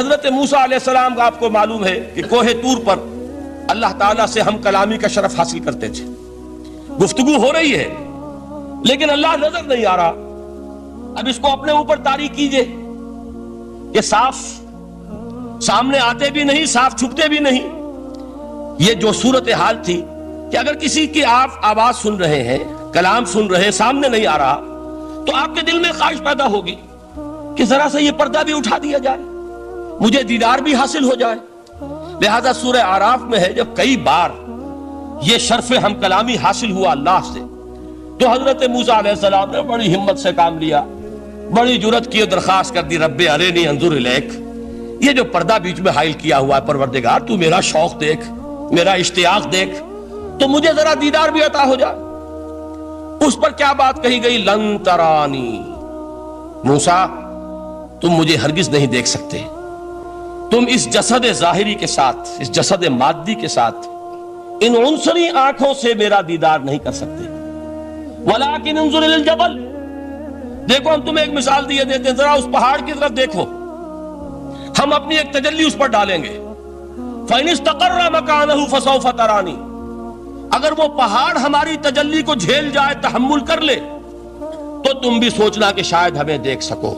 حضرت موسیٰ علیہ السلام کا آپ کو معلوم ہے کہ کوہ طور پر اللہ تعالیٰ سے ہم کلامی کا شرف حاصل کرتے تھے. گفتگو ہو رہی ہے لیکن اللہ نظر نہیں آ رہا. اب اس کو اپنے اوپر طاری کیجئے کہ صاف سامنے آتے بھی نہیں، صاف چھپتے بھی نہیں. یہ جو صورتحال تھی کہ اگر کسی کی آپ آواز سن رہے ہیں، کلام سن رہے ہیں، سامنے نہیں آ رہا، تو آپ کے دل میں خواہش پیدا ہوگی کہ ذرا سا یہ پردہ بھی اٹھا دیا جائے، مجھے دیدار بھی حاصل ہو جائے. لہذا سورہ اعراف میں ہے جب کئی بار یہ شرف ہم کلامی حاصل ہوا اللہ سے، تو حضرت موسیٰ علیہ السلام نے بڑی ہمت سے کام لیا، بڑی جرت کی اور درخواست کر دی، رب ارنی انظر الیک. یہ جو پردہ بیچ میں حائل کیا ہوا ہے پروردگار، تو میرا شوق دیکھ، میرا اشتیاق دیکھ، تو مجھے ذرا دیدار بھی عطا ہو جائے. اس پر کیا بات کہی گئی؟ لن ترانی، موسیٰ تم مجھے ہرگز نہیں دیکھ سکتے، تم اس جسد ظاہری کے ساتھ، اس جسد مادی کے ساتھ، ان عنصری آنکھوں سے میرا دیدار نہیں کر سکتے. ولیکن انظر الی الجبل، دیکھو ہم تمہیں ایک مثال دیے دیتے ہیں، ذرا اس پہاڑ کی طرف دیکھو، ہم اپنی ایک تجلی اس پر ڈالیں گے. فَإِنِ اسْتَقَرَّ مَكَانَهُ فَسَوْفَ تَرَانِي، اگر وہ پہاڑ ہماری تجلی کو جھیل جائے، تحمل کر لے، تو تم بھی سوچنا کہ شاید ہمیں دیکھ سکو.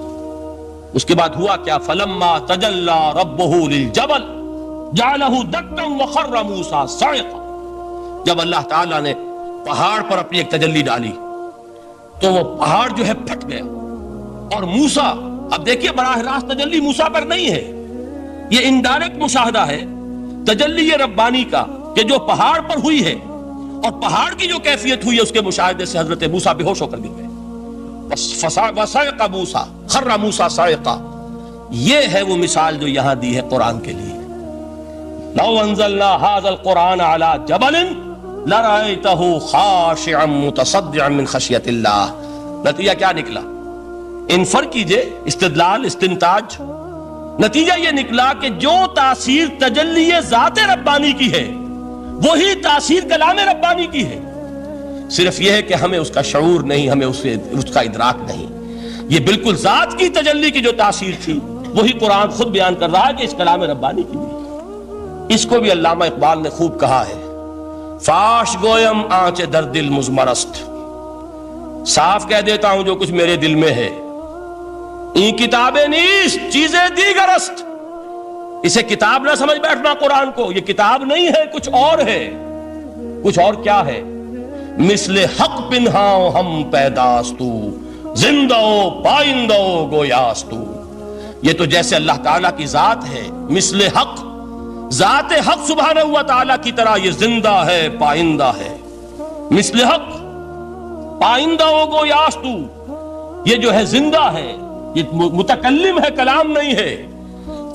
اس کے بعد ہوا کیا؟ فَلَمَّا تَجَلَّى رَبُّهُ لِلْجَبَلِ جَعَلَهُ دَكًّا وَخَرَّ مُوسَىٰ صَعِقًا. جب اللہ تعالیٰ نے پہاڑ پر اپنی ایک تجلی ڈالی تو وہ پہاڑ جو ہے پھٹ گیا. اور موسیٰ، اب دیکھیے براہ راست تجلی موسیٰ پر نہیں ہے، یہ انڈائریکٹ مشاہدہ ہے تجلی ربانی کا کہ جو پہاڑ پر ہوئی ہے، اور پہاڑ کی جو کیفیت ہوئی ہے اس کے مشاہدے سے حضرت موسیٰ بے ہوش ہو کر گر گئے. وَصَعِقَ مُوسَىٰ خَرَّ مُوسَىٰ صَعِقًا. یہ ہے وہ مثال جو یہاں دی ہے قرآن کے لیے. لَوْ أَنزَلْنَا هَذَا الْقُرْآنَ عَلَىٰ جَبَلٍ لَرَأَيْتَهُ خَاشِعًا مُتَصَدِّعًا مِنْ خَشْيَةِ اللَّهِ. نتیجہ کیا نکلا؟ انفر کیجئے، استدلال، استنتاج. نتیجہ یہ نکلا کہ جو تاثیر تجلی ذات ربانی کی ہے وہی تاثیر کلام ربانی کی ہے. صرف یہ ہے کہ ہمیں اس کا شعور نہیں، ہمیں اس کا ادراک نہیں. یہ بالکل ذات کی تجلی کی جو تاثیر تھی وہی قرآن خود بیان کر رہا ہے کہ اس کلام ربانی کی بھی. اس کو بھی علامہ اقبال نے خوب کہا ہے، فاش گویم آنچ در دل مزمرست، صاف کہہ دیتا ہوں جو کچھ میرے دل میں ہے. این کتابیں نیست چیزیں دیگرست. اسے کتاب نہ سمجھ بیٹھنا قرآن کو، یہ کتاب نہیں ہے، کچھ اور ہے. کچھ اور کیا ہے؟ مثل حق پنہاؤ ہم پیداستو، زندہ پائندہ گویاستو. یہ تو جیسے اللہ تعالیٰ کی ذات ہے، مثل حق، ذات حق سبحانہ ہوا تعالیٰ کی طرح یہ زندہ ہے، پائندہ ہے. مثل حق، پائندہ گویاستو، یہ جو ہے زندہ ہے، یہ متکلم ہے، کلام نہیں ہے.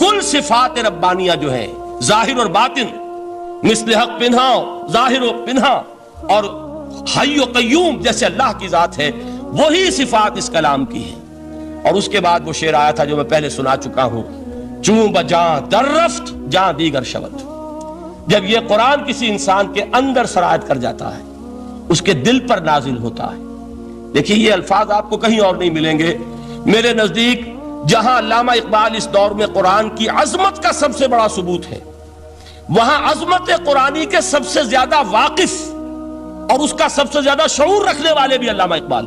کل صفات ربانیہ جو ہیں ظاہر اور باطن، مثل حق پنہاؤ، ظاہر و پنہا، اور حی و قیوم جیسے اللہ کی ذات ہے، وہی صفات اس کلام کی ہیں. اور اس کے بعد وہ شعر آیا تھا جو میں پہلے سنا چکا ہوں، چوں بجاں در رفت جاں دیگر شود. جب یہ قرآن کسی انسان کے اندر سرایت کر جاتا ہے، اس کے دل پر نازل ہوتا ہے. دیکھیے یہ الفاظ آپ کو کہیں اور نہیں ملیں گے. میرے نزدیک جہاں علامہ اقبال اس دور میں قرآن کی عظمت کا سب سے بڑا ثبوت ہے، وہاں عظمت قرآنی کے سب سے زیادہ واقف اور اس کا سب سے زیادہ شعور رکھنے والے بھی علامہ اقبال.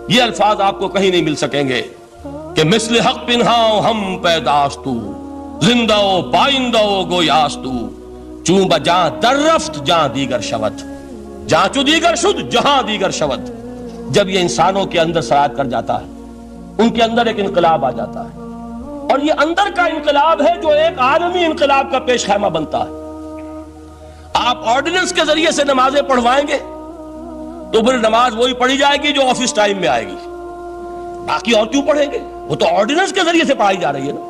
یہ الفاظ آپ کو کہیں نہیں مل سکیں گے کہ مثل حق پنہاؤ ہم پیداستو، زندہ و پائندہ گویاستو، چوں بجاں در رفت جاں دیگر شود، جاں چو دیگر شد جہاں دیگر شود. جب یہ انسانوں کے اندر سرایت کر جاتا ہے، ان کے اندر ایک انقلاب آ جاتا ہے، اور یہ اندر کا انقلاب ہے جو ایک عالمی انقلاب کا پیش خیمہ بنتا ہے. آپ آرڈیننس کے ذریعے سے نمازیں پڑھوائیں گے تو پھر نماز وہی پڑھی جائے گی جو آفس ٹائم میں آئے گی، باقی اور کیوں پڑھیں گے؟ وہ تو آرڈیننس کے ذریعے سے پڑھائی جا رہی ہے نا.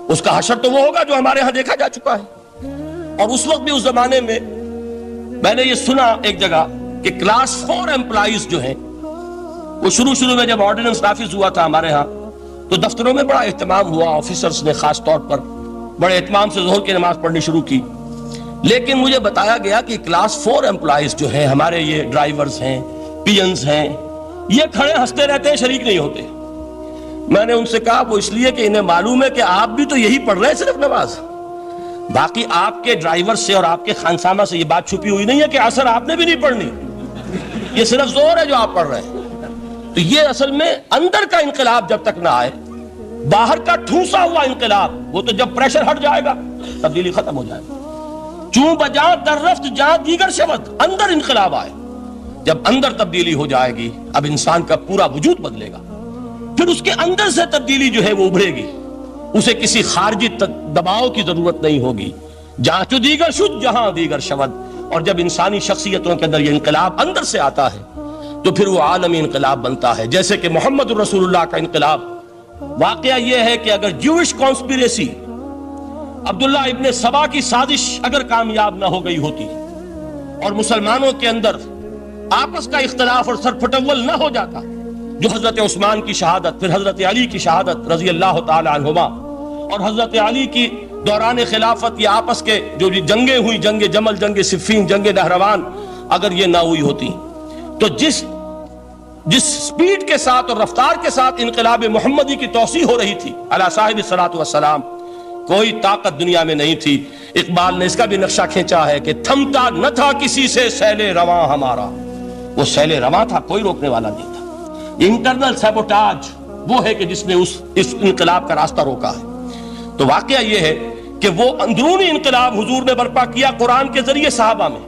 اس کا حشر تو وہ ہوگا جو ہمارے ہاں دیکھا جا چکا ہے. اور اس وقت بھی، اس زمانے میں نے یہ سنا ایک جگہ کہ کلاس 4 امپلائیز جو ہیں، وہ شروع میں جب آرڈیننس نافذ ہوا تھا ہمارے ہاں تو دفتروں میں بڑا اہتمام ہوا، آفیسرز نے خاص طور پر بڑے اہتمام سے ظہر کی نماز پڑھنی شروع کی. لیکن مجھے بتایا گیا کہ کلاس 4 امپلائیز جو ہیں ہمارے، یہ ڈرائیورز ہیں، پی اینز ہیں، یہ کھڑے ہنستے رہتے ہیں، شریک نہیں ہوتے. میں نے ان سے کہا وہ اس لیے کہ انہیں معلوم ہے کہ آپ بھی تو یہی پڑھ رہے ہیں صرف نماز، باقی آپ کے ڈرائیور سے اور آپ کے خانسامہ سے یہ بات چھپی ہوئی نہیں ہے کہ عصر آپ نے بھی نہیں پڑھنی، یہ صرف زور ہے جو آپ پڑھ رہے ہیں۔ تو یہ اصل میں اندر کا انقلاب جب تک نہ آئے، باہر کا ٹھوسا ہوا انقلاب وہ تو جب پریشر ہٹ جائے گا تبدیلی ختم ہو جائے گا۔ چوں بجاں در رفت جاں دیگر شود، اندر انقلاب آئے، جب اندر تبدیلی ہو جائے گی اب انسان کا پورا وجود بدلے گا، پھر اس کے اندر سے تبدیلی جو ہے وہ ابھرے گی، اسے کسی خارجی دباؤ کی ضرورت نہیں ہوگی۔ جہاں چو دیگر شد جہاں دیگر شود، اور جب انسانی شخصیتوں کے اندر یہ انقلاب اندر سے آتا ہے تو پھر وہ عالمی انقلاب بنتا ہے، جیسے کہ محمد رسول اللہ کا انقلاب۔ واقعہ یہ ہے کہ اگر جوش کانسپیریسی، عبداللہ ابن سبا کی سازش اگر کامیاب نہ ہو گئی ہوتی اور مسلمانوں کے اندر آپس کا اختلاف اور سرپھٹول نہ ہو جاتا، جو حضرت عثمان کی شہادت، پھر حضرت علی کی شہادت رضی اللہ تعالی عنہما، اور حضرت علی کی دوران خلافت یہ آپس کے جو جنگیں ہوئی، جنگ جمل، جنگ صفین، جنگ نہروان، اگر یہ نہ ہوئی ہوتی تو جس سپیڈ کے ساتھ اور رفتار کے ساتھ انقلاب محمدی کی توسیع ہو رہی تھی علی صاحب الصلاۃ والسلام، کوئی طاقت دنیا میں نہیں تھی۔ اقبال نے اس کا بھی نقشہ کھینچا ہے کہ تھمتا نہ تھا کسی سے سیل رواں ہمارا، وہ سیل رواں تھا، کوئی روکنے والا نہیں تھا۔ انٹرنل سیبوٹاج وہ ہے کہ جس نے اس انقلاب کا راستہ روکا ہے۔ تو واقعہ یہ ہے کہ وہ اندرونی انقلاب حضور نے برپا کیا قرآن کے ذریعے صحابہ میں،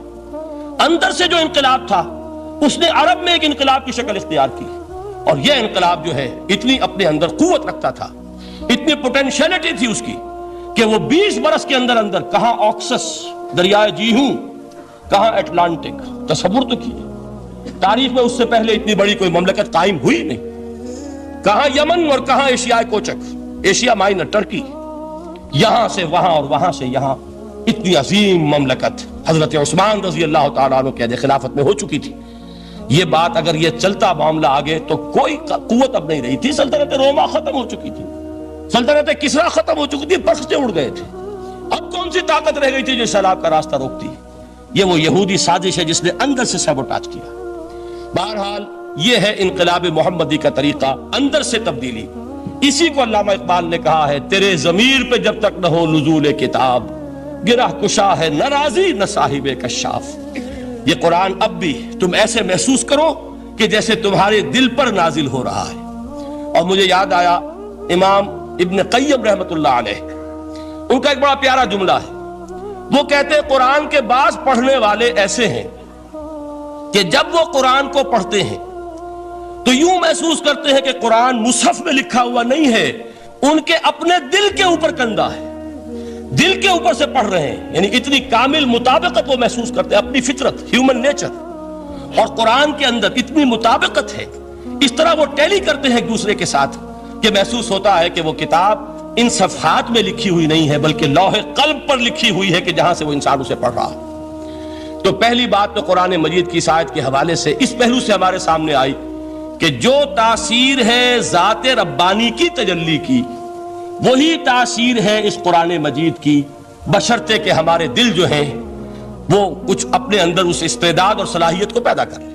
اندر سے جو انقلاب تھا اس نے عرب میں ایک انقلاب کی شکل اختیار کی، اور یہ انقلاب جو ہے اتنی اپنے اندر قوت رکھتا تھا، اتنی پوٹینشیلٹی تھی اس کی کہ وہ 20 برس کے اندر کہاں آکسس دریائے جیہوں، کہاں اٹلانٹک، تصور تو کیے، تاریخ میں اس سے پہلے اتنی بڑی کوئی مملکت قائم ہوئی نہیں، کہاں یمن اور کہاں ایشیا کوچک، ایشیا مائنر ٹرکی، یہاں سے وہاں اور وہاں سے یہاں، اتنی عظیم مملکت حضرت عثمان رضی اللہ تعالیٰ عنہ کے خلافت میں ہو چکی تھی۔ یہ بات اگر یہ چلتا معاملہ آگے تو کوئی قوت اب نہیں رہی تھی، سلطنت روما ختم ہو چکی تھی، سلطنت کسرا ختم ہو چکی تھی، پرختے اڑ گئے تھے، اب کون سی طاقت رہ گئی تھی جو سیلاب کا راستہ روکتی؟ یہ وہ یہودی سازش ہے جس نے اندر سے سیبوٹاج کیا۔ بہرحال یہ ہے انقلاب محمدی کا طریقہ، اندر سے تبدیلی۔ اسی کو علامہ اقبال نے کہا ہے، تیرے ضمیر پہ جب تک نہ ہو نزول کتاب، گرہ کشا ہے نہ راضی نہ صاحب کشاف۔ یہ قرآن اب بھی تم ایسے محسوس کرو کہ جیسے تمہارے دل پر نازل ہو رہا ہے۔ اور مجھے یاد آیا امام ابن قیم رحمت اللہ علیہ، ان کا ایک بڑا پیارا جملہ ہے، وہ کہتے ہیں قرآن کے بعض پڑھنے والے ایسے ہیں کہ جب وہ قرآن کو پڑھتے ہیں تو یوں محسوس کرتے ہیں کہ قرآن مصحف میں لکھا ہوا نہیں ہے، ان کے اپنے دل کے اوپر کندہ ہے، دل کے اوپر سے پڑھ رہے ہیں، یعنی اتنی کامل مطابقت وہ محسوس کرتے ہیں، اپنی فطرت، ہیومن نیچر اور قرآن کے اندر اتنی مطابقت ہے، اس طرح وہ ٹیلی کرتے ہیں ایک دوسرے کے ساتھ کہ محسوس ہوتا ہے کہ وہ کتاب ان صفحات میں لکھی ہوئی نہیں ہے بلکہ لوح قلب پر لکھی ہوئی ہے کہ جہاں سے وہ انسان اسے پڑھ رہا ہے۔ تو پہلی بات تو قرآن مجید کی اس آیت کے حوالے سے اس پہلو سے ہمارے سامنے آئی کہ جو تاثیر ہے ذات ربانی کی تجلی کی، وہی تاثیر ہے اس قرآن مجید کی، بشرطے کہ ہمارے دل جو ہیں وہ کچھ اپنے اندر اس استعداد اور صلاحیت کو پیدا کر لیں۔